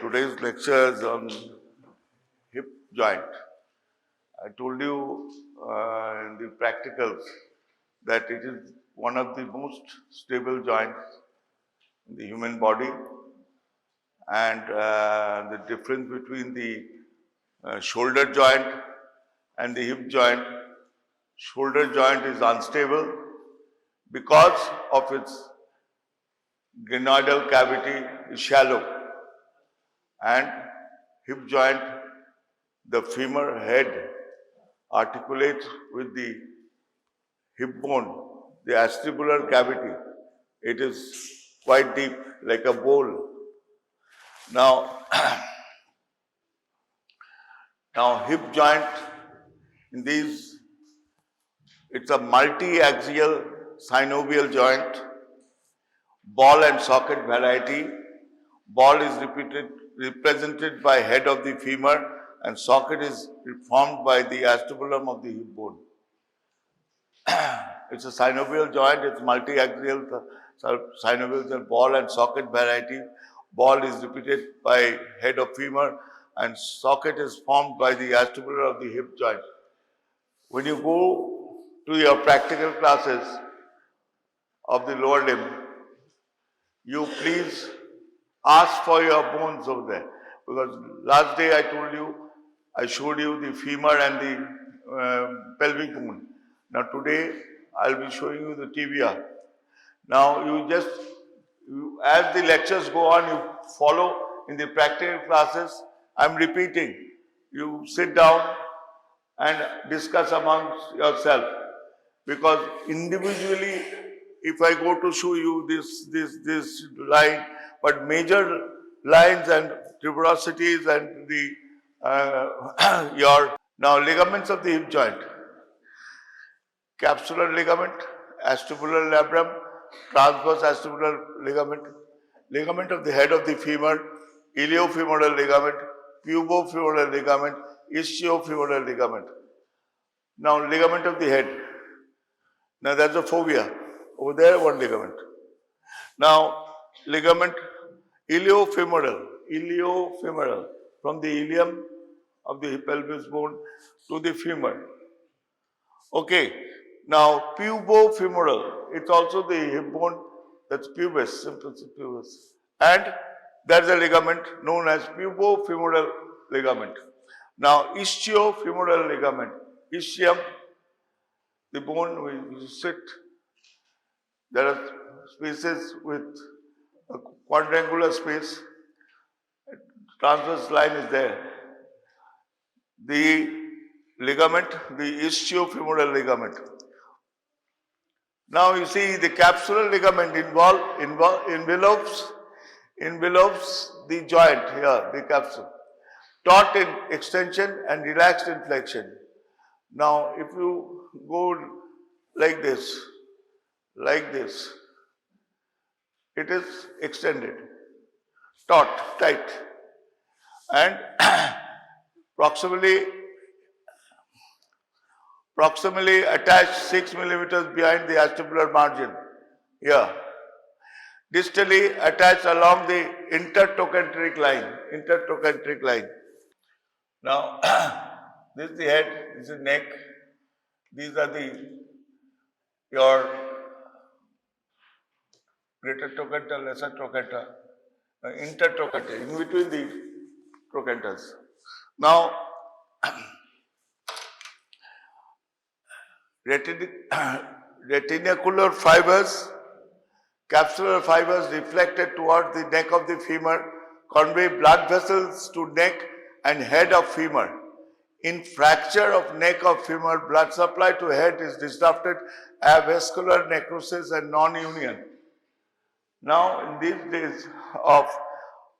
Today's lecture is on hip joint. I told you in the practicals that it is one of the most stable joints in the human body, and the difference between the shoulder joint and the hip joint. Shoulder joint is unstable because of its glenoidal cavity is shallow, and hip joint, the femur head articulates with the hip bone, the acetabular cavity. It is quite deep, like a bowl. Now, hip joint in these, it's a multiaxial synovial joint, ball and socket variety. Ball is represented by head of the femur, and socket is formed by the acetabulum of the hip bone. It's a synovial joint, it's multiaxial synovial joint, ball and socket variety. Ball is repeated by head of femur, and socket is formed by the acetabulum of the hip joint. When you go to your practical classes of the lower limb, you please ask for your bones over there, because last day I showed you the femur and the pelvic bone. Now today I'll be showing you the tibia. Now as the lectures go on, you follow in the practical classes. I'm repeating. You sit down and discuss amongst yourself, because individually, if I go to show you this line, but major lines and tuberosities and the now ligaments of the hip joint: capsular ligament, acetabular labrum, transverse acetabular ligament, ligament of the head of the femur, iliofemoral ligament, pubofemoral ligament, ischiofemoral ligament. Now ligament of the head. Now that's a fovea. Over there, one ligament. Now ligament iliofemoral, from the ilium of the pelvis bone to the femur. Okay. Now pubofemoral, it's also the hip bone, that's pubis, simple pubis. And there's a ligament known as pubofemoral ligament. Now ischiofemoral ligament, ischium, the bone where you sit. There are spaces with a quadrangular space. Transverse line is there. The ligament, the ischiofemoral ligament. Now you see the capsular ligament envelopes the joint here, the capsule, taut in extension and relaxed in flexion. Now if you go like this, it is extended, taut, tight, and proximally attached 6 millimeters behind the acetabular margin here. Distally attached along the intertrochanteric line. Now, this is the head, this is the neck, these are your greater trochanter, lesser trochanter, intertrochanter, in between the trochanters. Now, retinacular fibers, capsular fibers reflected towards the neck of the femur, convey blood vessels to neck and head of femur. In fracture of neck of femur, blood supply to head is disrupted, avascular necrosis and non-union. Now, in these days of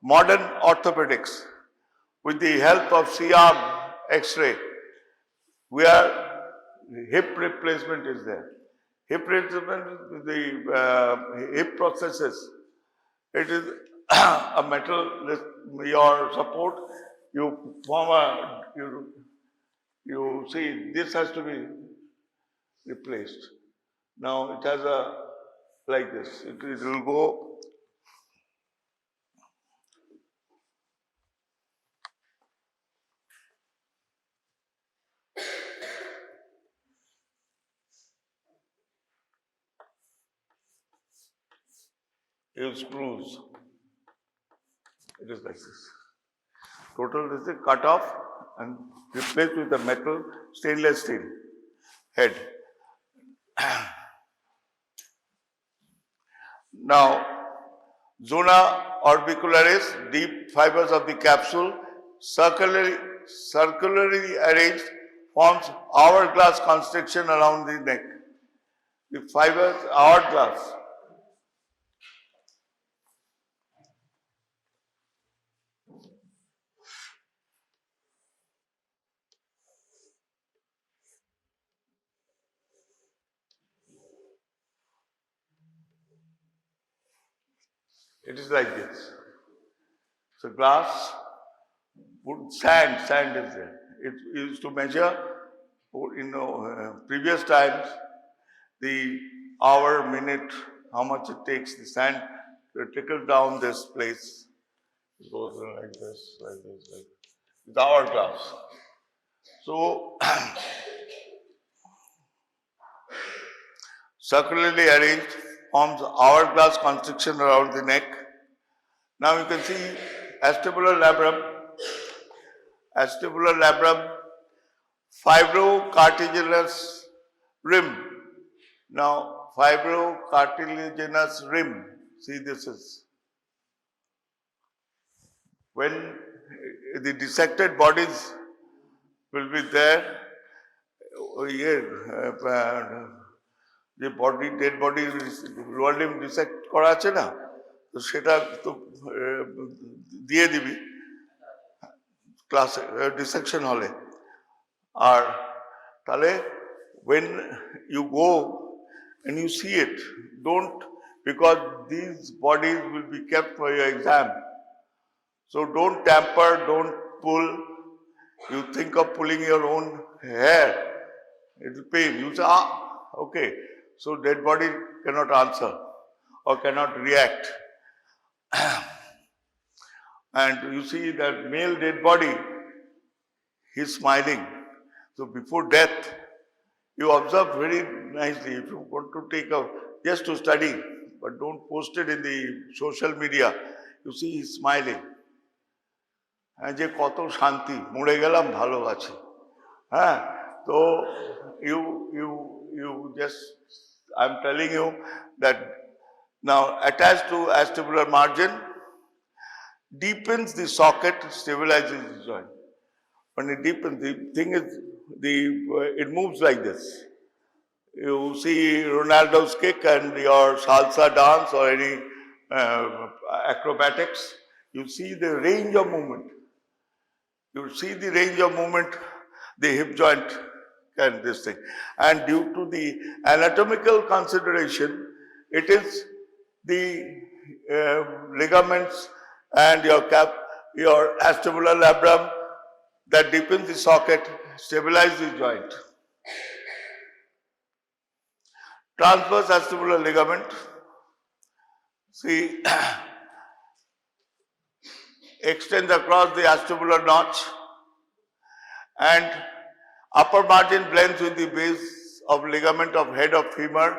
modern orthopedics, with the help of C-arm X-ray, hip replacement is there. Hip replacement, the hip prosthesis. It is a metal, your support, you form you see, this has to be replaced. Now it has like this, it will go use screws. It is like this. Total is cut off and replaced with a metal stainless steel head. Now, zona orbicularis, deep fibers of the capsule, circularly arranged, forms hourglass constriction around the neck. The fibers hourglass. It is like this. So glass, put sand is there. It used to measure, previous times, the hour, minute, how much it takes the sand to trickle down this place. It goes like this, like this, like this. It's hourglass. So, circularly arranged, forms hourglass constriction around the neck. Now you can see acetibular labrum, fibrocartilaginous rim. Now, fibrocartilaginous rim, see this is. When the dissected bodies will be there, the body, dead body, lower limb dissect করা আছে না, তো সেটা তো দিয়ে দিবি ক্লাসে dissection হলে। আর তাহলে when you go and you see it, don't, because these bodies will be kept for your exam. So don't tamper, don't pull. You think of pulling your own hair, it will pain. You say, okay. So dead body cannot answer or cannot react. And you see that male dead body, he's smiling. So before death, you observe very nicely. If you want to take a, just to study, but don't post it in the social media. You see he's smiling. যে কত শান্তি, মরে গেলাম ভালো আছি। হ্যাঁ, তো you just, I'm telling you that now attached to acetibular margin, deepens the socket, stabilizes the joint. When it deepens, the thing is, it moves like this. You see Ronaldo's kick and your salsa dance or any acrobatics, you see the range of movement. You see the range of movement, the hip joint and this thing. And due to the anatomical consideration, it is the ligaments and your acetibular labrum that deepens the socket, stabilize the joint. Transverse acetibular ligament, see, extends across the acetibular notch, and upper margin blends with the base of ligament of head of femur.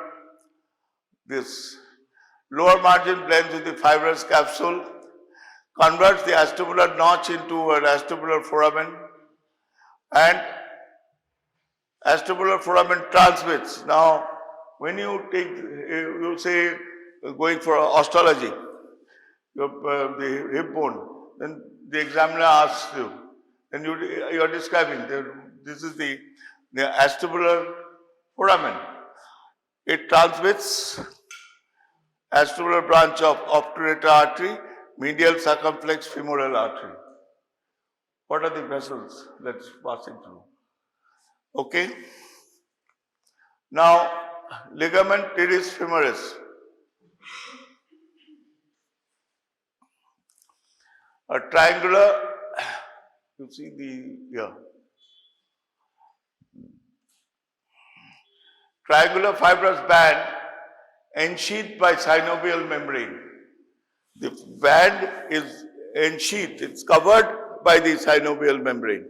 This lower margin blends with the fibrous capsule, converts the acetibular notch into an acetibular foramen, and acetibular foramen transmits. Now, when you take, you say, going for osteology, the hip bone, then the examiner asks you, and you are describing, this is the acetibular foramen. It transmits acetibular branch of obturator artery, medial circumflex femoral artery. What are the vessels that's passing through? Okay. Now, ligament teres femoris. A triangular, you see triangular fibrous band ensheathed by synovial membrane. The band is ensheathed, it's covered by the synovial membrane.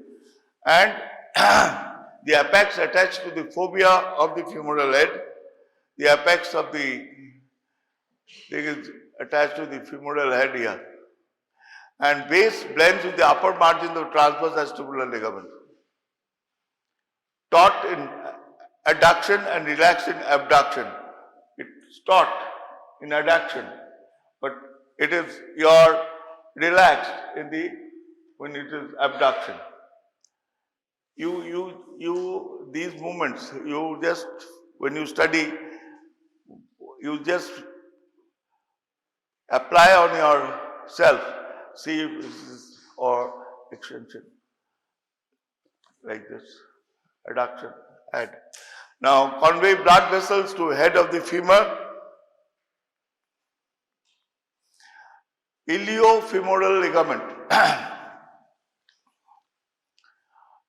And the apex attached to the fovea of the femoral head, the apex of the attached to the femoral head here. And base blends with the upper margin of transverse acetabular ligament. Taut in adduction and relaxed in abduction. It's taut in adduction, but it is your relaxed in the when it is abduction. These movements, you just, when you study, you just apply on yourself, see if this is, or extension, like this, adduction, add. Now, convey blood vessels to head of the femur. Iliofemoral ligament.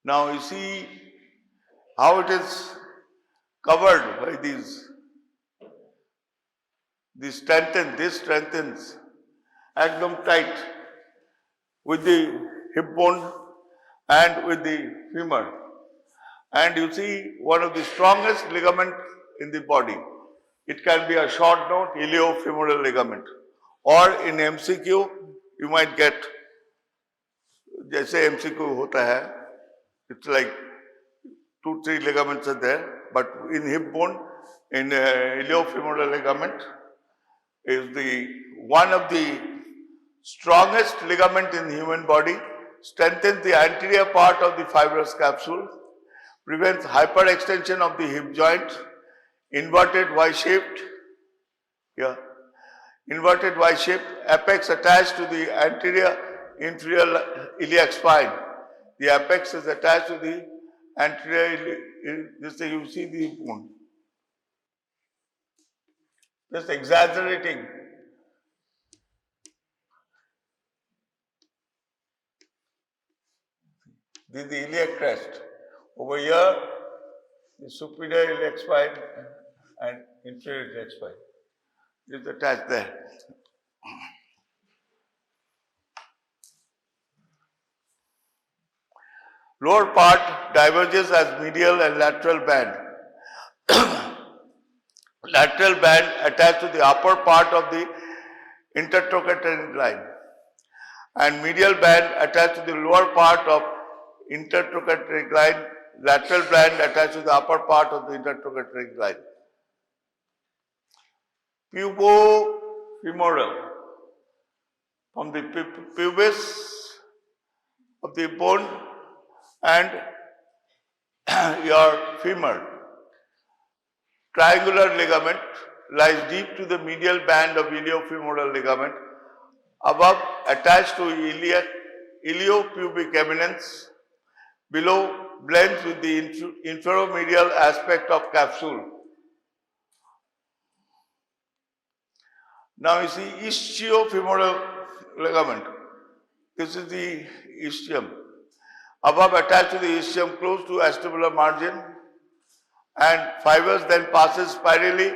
Now you see how it is covered by these. This strengthens ekdom tight with the hip bone and with the femur. And you see one of the strongest ligament in the body. It can be a short note, iliofemoral ligament. Or in MCQ, you might get, जैसे MCQ होता है, it's like 2-3 ligaments are there, but in hip bone, in iliofemoral ligament, is one of the strongest ligament in the human body, strengthens the anterior part of the fibrous capsule, prevents hyperextension of the hip joint, inverted Y-shaped, inverted Y-shaped, apex attached to the anterior inferior iliac spine. The apex is attached to the anterior, this you see the bone. Just exaggerating. This is the iliac crest. Over here, the superior iliac spine and inferior iliac spine. Is attached there. Lower part diverges as medial and lateral band. Lateral band attached to the upper part of the intertrochanteric line, and medial band attached to the lower part of intertrochanteric line. Lateral band attached to the upper part of the intertrochanteric line. Pubofemoral, from the pubis of the bone and your femur. Triangular ligament lies deep to the medial band of iliofemoral ligament, above attached to iliopubic eminence, below blends with the inferomedial aspect of capsule. Now you see ischiofemoral ligament. This is the ischium. Above attached to the ischium close to acetabular margin, and fibers then passes spirally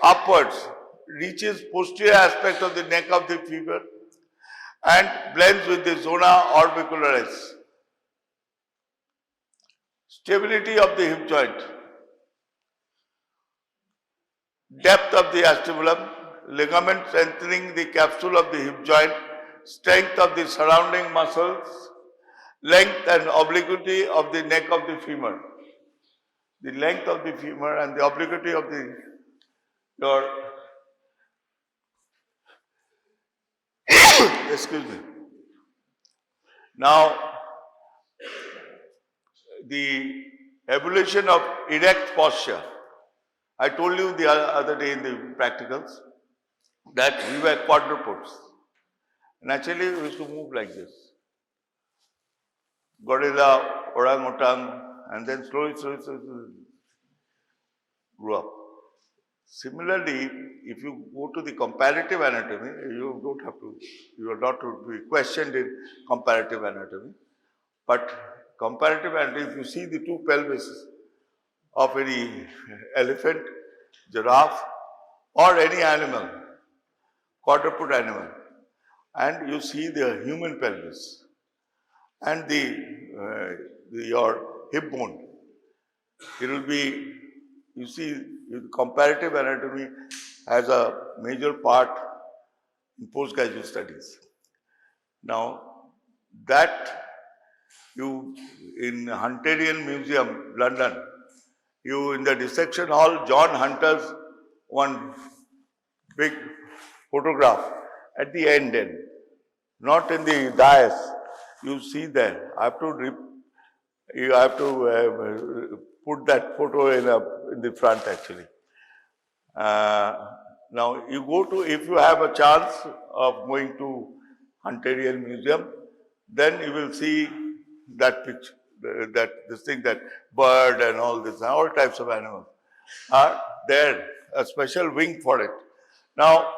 upwards, reaches posterior aspect of the neck of the femur and blends with the zona orbicularis. Stability of the hip joint. Depth of the acetabulum, ligament strengthening the capsule of the hip joint, strength of the surrounding muscles, length and obliquity of the neck of the femur. The length of the femur and the obliquity of your excuse me. Now, the evolution of erect posture. I told you the other day in the practicals that we were quadrupeds. Naturally, we used to move like this. Gorilla, orangutan, and then slowly grew up. Similarly, if you go to the comparative anatomy, you are not to be questioned in comparative anatomy. But comparative anatomy, if you see the two pelvises of any elephant, giraffe, or any animal, quadruped animal, and you see the human pelvis and your hip bone, it will be, you see, comparative anatomy has a major part in postgraduate studies. Now, that you in Hunterian Museum, London, you in the dissection hall, John Hunter's one big photograph at the end, not in the dais. You see there. You have to put that photo in the front actually. Now you go to, if you have a chance of going to Hunterian Museum, then you will see that picture, that bird and all types of animals are there, a special wing for it. Now,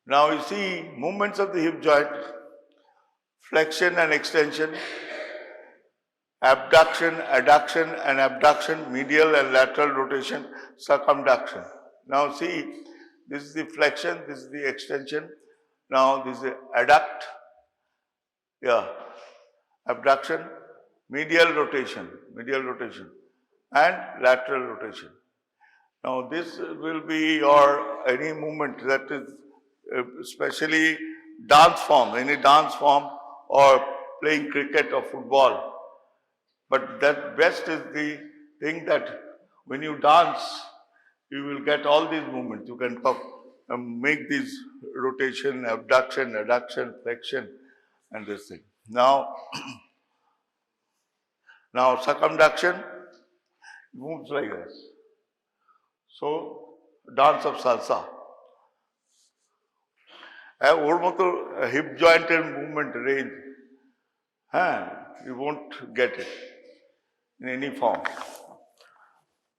now you see movements of the hip joint, flexion and extension, abduction, adduction and abduction, medial and lateral rotation, circumduction. Now see, this is the flexion, this is the extension. Now this is the adduct, abduction, medial rotation and lateral rotation. Now this will be your any movement that is especially dance form, any dance form or playing cricket or football. But that best is the thing that when you dance, you will get all these movements. You can make these rotation, abduction, adduction, flexion, and this thing. Now, now circumduction moves like this. So, dance of salsa. A hip joint and movement range, you won't get it in any form.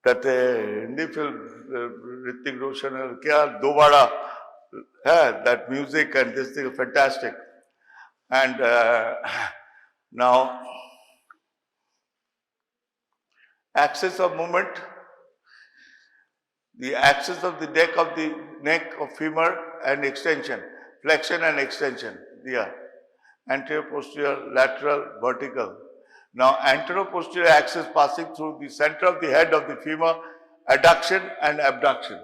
That Hindi film, Hrithik Roshan, kya Dobara, that music and this thing is fantastic. And now, axis of movement, the axis of the neck of femur and extension, flexion and extension, anterior, posterior, lateral, vertical. Now, anterior-posterior axis passing through the center of the head of the femur, adduction and abduction.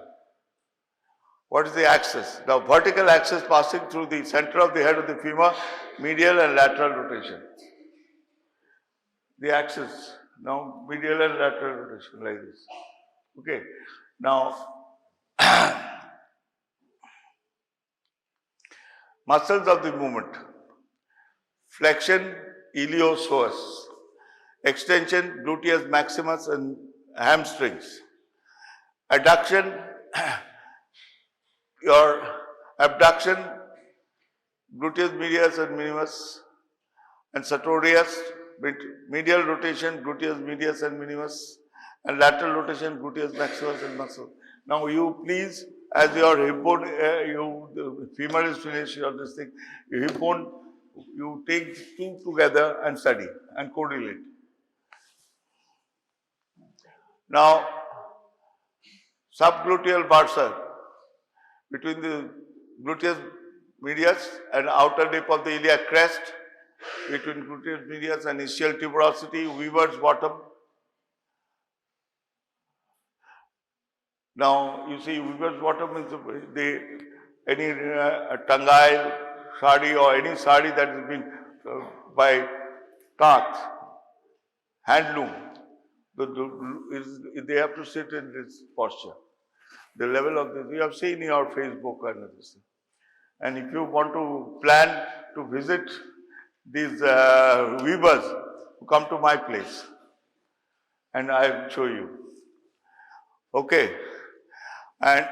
What is the axis? The vertical axis passing through the center of the head of the femur, medial and lateral rotation. The axis, now medial and lateral rotation like this. Okay. Now, muscles of the movement. Flexion, iliopsoas. Extension, gluteus maximus and hamstrings. Adduction, your abduction, gluteus medius and minimus, and sartorius, medial rotation, gluteus medius and minimus, and lateral rotation, gluteus maximus and muscle. Now you please, as your hip bone, the femur is finished, or this thing, your hip bone, you take two together and study and correlate. Now, subgluteal bursar between the gluteus medius and outer lip of the iliac crest, between gluteus medius and ischial tuberosity, weaver's bottom. Now, you see, weaver's bottom is any tangai sari or any sari that has been by taat, handloom. They have to sit in this posture. The level of this, you have seen in your Facebook and everything. And if you want to plan to visit these weavers, come to my place and I will show you. Okay. And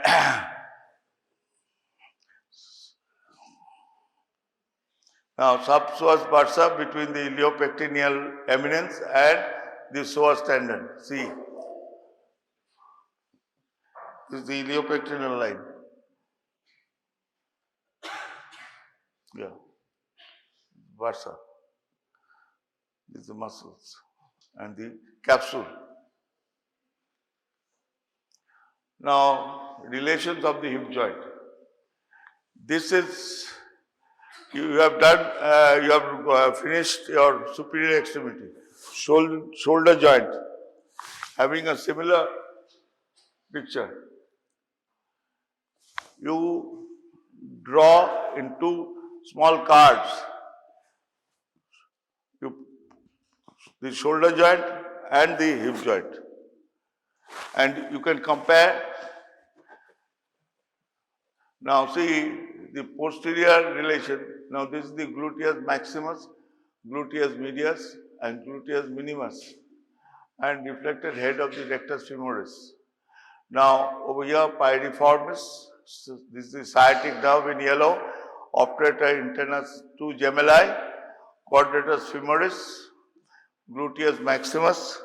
now, subpsoas bursa between the iliopectineal eminence and the psoas tendon. See, this is the iliopectineal line. Bursa. These are the muscles and the capsule. Now, relations of the hip joint. This is, you have done, you have finished your superior extremity. Shoulder joint having a similar picture. You draw into small cards the shoulder joint and the hip joint, and you can compare. Now see the posterior relation. Now this is the gluteus maximus, gluteus medius and gluteus minimus, and reflected head of the rectus femoris. Now over here piriformis, so this is the sciatic nerve in yellow, obturator internus 2 gemelli, quadratus femoris, gluteus maximus,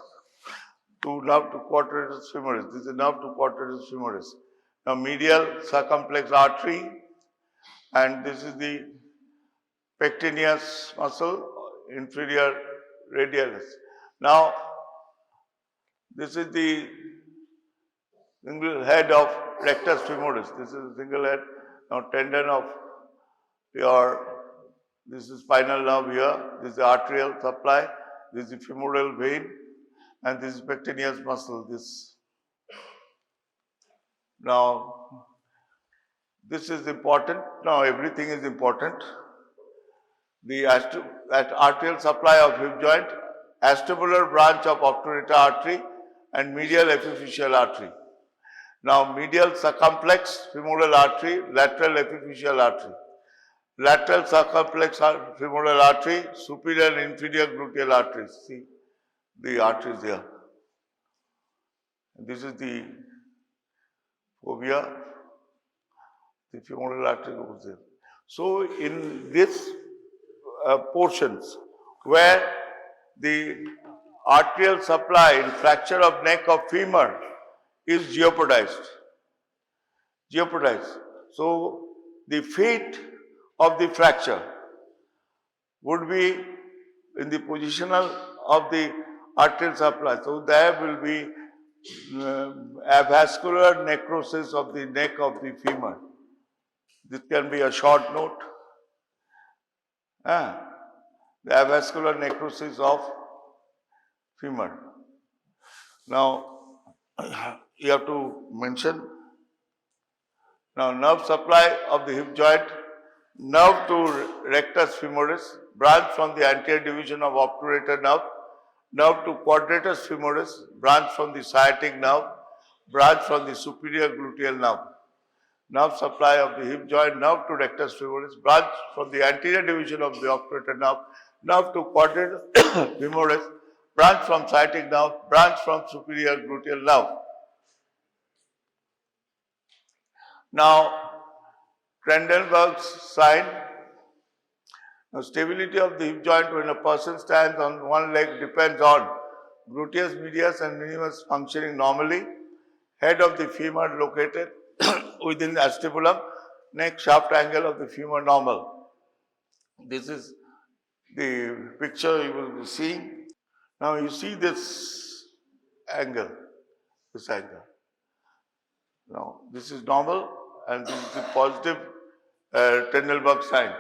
to nerve to quadratus femoris. This is the nerve to quadratus femoris. Now medial circumflex artery, and this is the pectineus muscle, inferior radialis. Now this is the single head of rectus femoris. This is a single head. Now tendon of this is spinal nerve here, this is the arterial supply, this is the femoral vein, and this is pectineus muscle. Now this is important. Now everything is important. The arterial supply of hip joint, acetabular branch of obturator artery, and medial epiphyseal artery. Now medial circumflex femoral artery, lateral epiphyseal artery. Lateral circumflex femoral artery, superior and inferior gluteal arteries. See the arteries here. This is the fovea, the femoral artery goes there. So in this portions where the arterial supply in fracture of neck of femur is jeopardized. So the fate of the fracture would be in the positional of the arterial supply. So there will be avascular necrosis of the neck of the femur. This can be a short note. The avascular necrosis of femur. Now you have to mention. Now nerve supply of the hip joint, nerve to rectus femoris, branch from the anterior division of obturator nerve, nerve to quadratus femoris, branch from the sciatic nerve, branch from the superior gluteal nerve. Nerve supply of the hip joint, nerve to rectus femoris, branch from the anterior division of the obturator nerve, nerve to quadratus femoris, branch from sciatic nerve, branch from superior gluteal nerve. Now, Trendelenburg's sign. Now, stability of the hip joint when a person stands on one leg depends on gluteus medius and minimus functioning normally, head of the femur located within the acetabulum, neck shaft angle of the femur normal. This is the picture you will be seeing. Now you see this angle, Now this is normal and this is the positive Trendelenburg sign.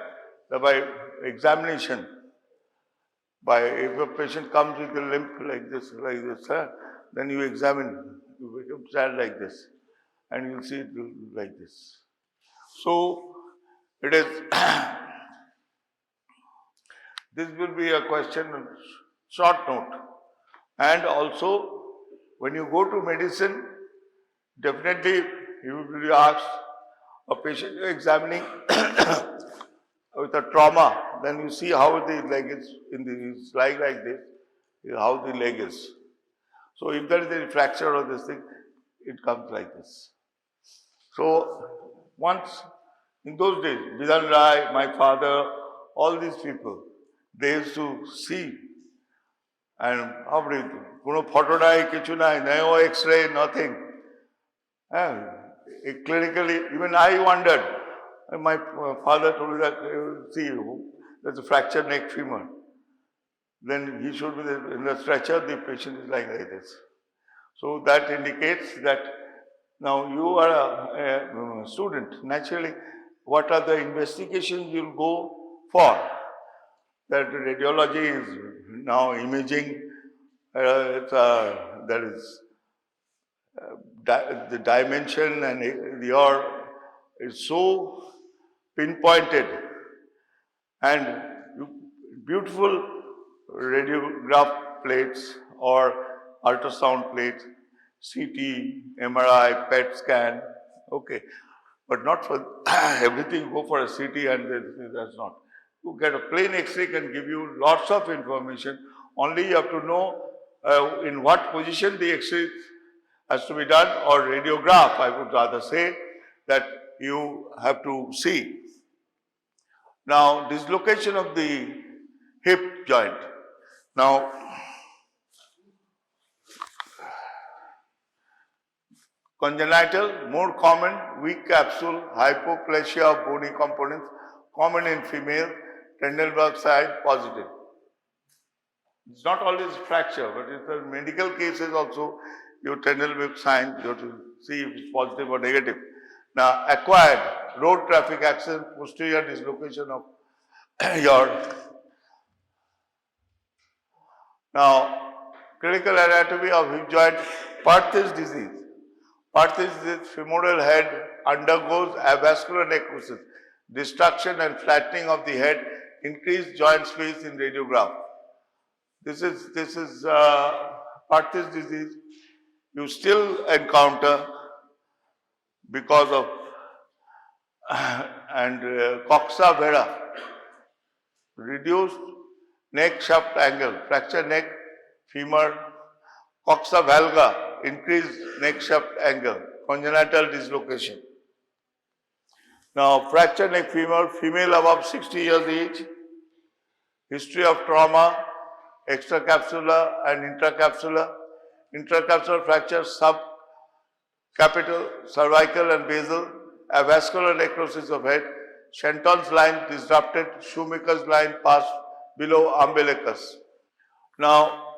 So by examination, if a patient comes with a limp like this, then you examine, you become stand like this, and you'll see it like this. So it is. This will be a question, short note. And also, when you go to medicine, definitely you will be asked, a patient you're examining with a trauma, then you see how the leg is, it's lying like this, how the leg is. So if there is a fracture or this thing, it comes like this. So once, in those days, Bidan Rai, my father, all these people, they used to see, and Kuno photo nai, kichu nai, no X-ray, nothing. Clinically, even I wondered. My father told me that, see, there's a fractured neck femur. Then he showed me that in the stretcher, the patient is lying like this. So that indicates that now you are a student. Naturally, what are the investigations you'll go for? That radiology is now imaging, there is the dimension and your is so pinpointed, and beautiful radiograph plates or ultrasound plates, CT, MRI, PET scan, okay, but not for everything. Go for a CT and that's not. You get a plain X-ray can give you lots of information. Only you have to know in what position the X-ray has to be done, or radiograph, I would rather say, that you have to see. Now, dislocation of the hip joint. Now, congenital, more common, weak capsule, hypoplasia of bony components, common in female, Trendelenburg side, positive. It's not always fracture, but in the medical cases also, your Trendelenburg sign, you have to see if it's positive or negative. Now, acquired, road traffic accident, posterior dislocation of your. Now, clinical anatomy of hip joint, Perthes disease. Perthes disease, femoral head undergoes avascular necrosis, destruction and flattening of the head, increased joint space in radiograph. This is Perthes disease. You still encounter because of Coxa Vara, reduced neck shaft angle, fracture neck, femur, Coxa Valga, increased neck shaft angle, congenital dislocation. Now, fracture neck femur, female above 60 years age, history of trauma, extracapsular and intracapsular, intracapsular fracture, subcapital, cervical and basal, avascular necrosis of head, Shenton's line disrupted, shoemaker's line passed below umbilicus. Now,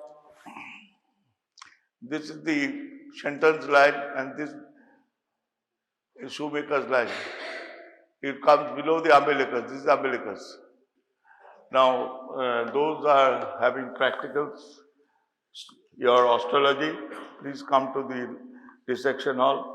this is the Shenton's line and this is shoemaker's line. It comes below the umbilicus. This is umbilicus. Now, those are having practicals. Your osteology, please come to the dissection hall.